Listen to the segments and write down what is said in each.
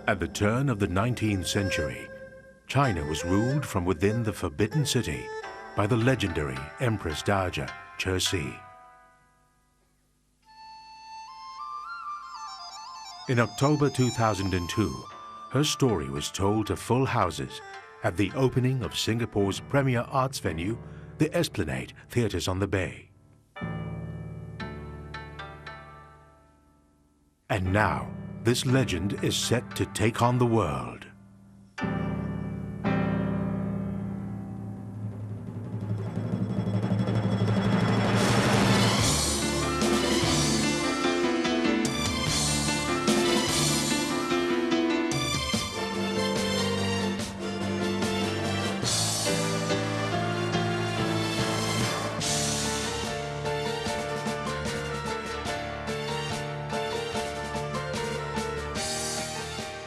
At the turn of the 19th century, China was ruled from within the Forbidden City by the legendary Empress Dowager Cixi. In October 2002, her story was told to full houses at the opening of Singapore's premier arts venue, the Esplanade Theatres on the Bay. And now, this legend is set to take on the world.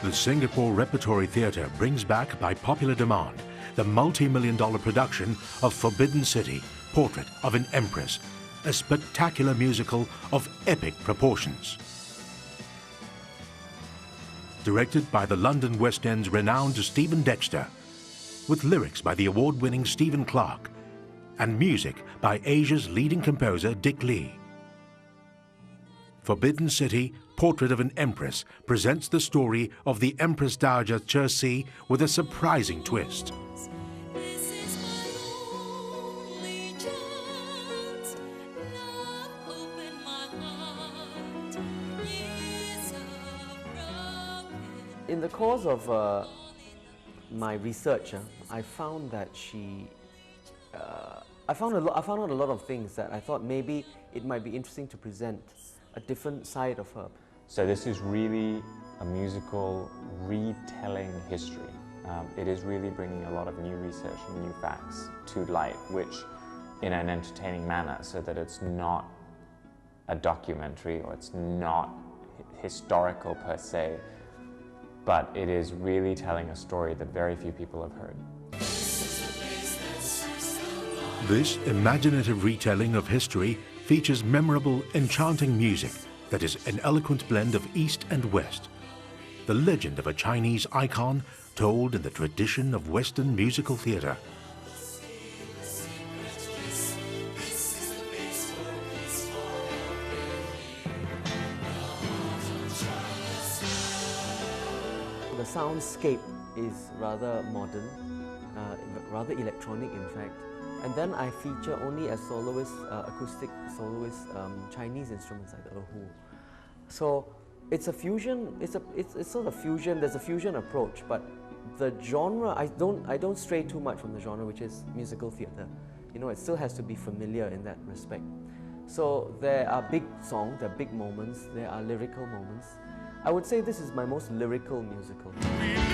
The Singapore Repertory Theatre brings back, by popular demand, the multi-million-dollar production of Forbidden City, Portrait of an Empress, a spectacular musical of epic proportions. Directed by the London West End's renowned Stephen Dexter, with lyrics by the award-winning Stephen Clark, and music by Asia's leading composer Dick Lee. Forbidden City, Portrait of an Empress presents the story of the Empress Dowager Cixi with a surprising twist. In the course of my research, I found that I found out a lot of things that I thought maybe it might be interesting to present a different side of her. So this is really a musical retelling history. It is really bringing a lot of new research and new facts to light, which in an entertaining manner, so that it's not a documentary or it's not historical per se, but it is really telling a story that very few people have heard. This imaginative retelling of history features memorable, enchanting music that is an eloquent blend of East and West. The legend of a Chinese icon told in the tradition of Western musical theatre. The soundscape is rather modern, rather electronic in fact. And then I feature only as soloist, acoustic soloist, Chinese instruments like the erhu. So it's a fusion. It's sort of fusion. There's a fusion approach, but the genre I don't stray too much from the genre, which is musical theatre. You know, it still has to be familiar in that respect. So there are big songs, there are big moments, there are lyrical moments. I would say this is my most lyrical musical. We live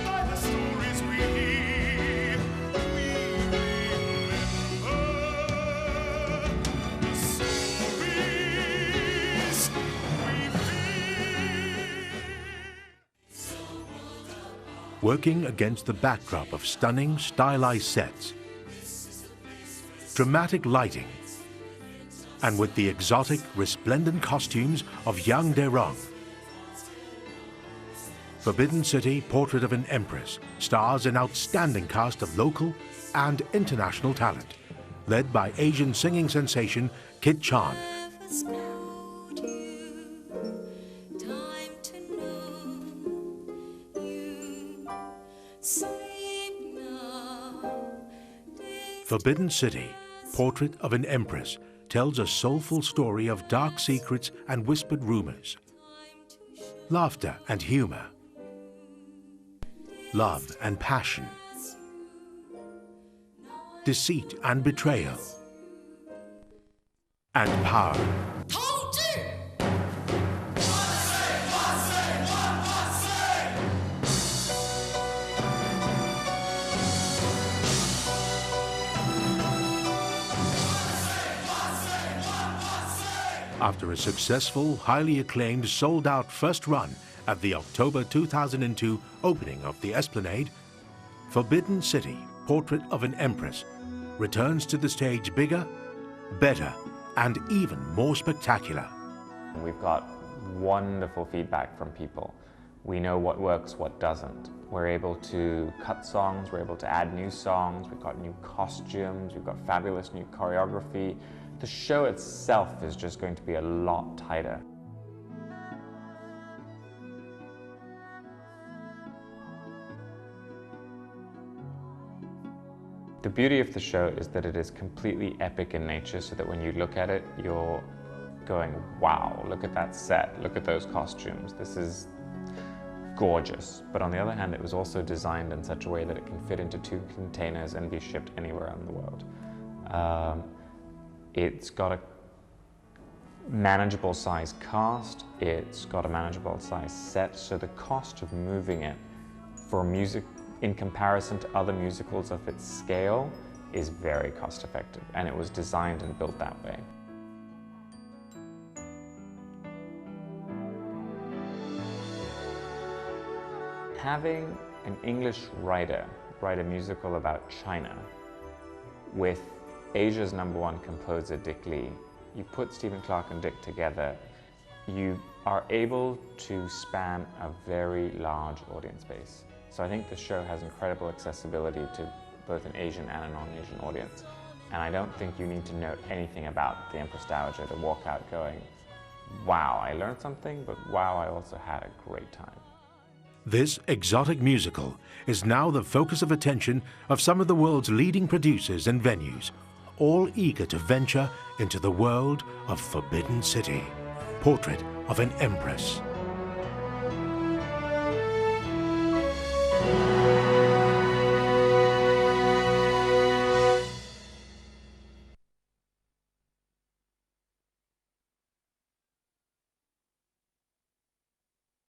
by the stories we hear. We remember the stories we feel. Working against the backdrop of stunning, stylized sets, dramatic lighting, and with the exotic, resplendent costumes of Yang Derong. Forbidden City, Portrait of an Empress stars an outstanding cast of local and international talent, led by Asian singing sensation Kit Chan. Forbidden City, Portrait of an Empress tells a soulful story of dark secrets and whispered rumors, laughter and humor, love and passion, deceit and betrayal, and power. After a successful, highly acclaimed, sold-out first run at the October 2002 opening of the Esplanade, Forbidden City, Portrait of an Empress returns to the stage bigger, better, and even more spectacular. We've got wonderful feedback from people. We know what works, what doesn't. We're able to cut songs, we're able to add new songs, we've got new costumes, we've got fabulous new choreography. The show itself is just going to be a lot tighter. The beauty of the show is that it is completely epic in nature, so that when you look at it, you're going, wow, look at that set, look at those costumes, this is gorgeous. But on the other hand, it was also designed in such a way that it can fit into 2 containers and be shipped anywhere in the world. It's got a manageable size cast, it's got a manageable size set, so the cost of moving it for music in comparison to other musicals of its scale is very cost effective, and it was designed and built that way. Having an English writer write a musical about China with Asia's #1 composer Dick Lee, you put Stephen Clark and Dick together, you are able to span a very large audience base. So I think the show has incredible accessibility to both an Asian and a non-Asian audience. And I don't think you need to know anything about the Empress Dowager to walk out going, wow, I learned something, but wow, I also had a great time. This exotic musical is now the focus of attention of some of the world's leading producers and venues, all eager to venture into the world of Forbidden City. Portrait of an Empress.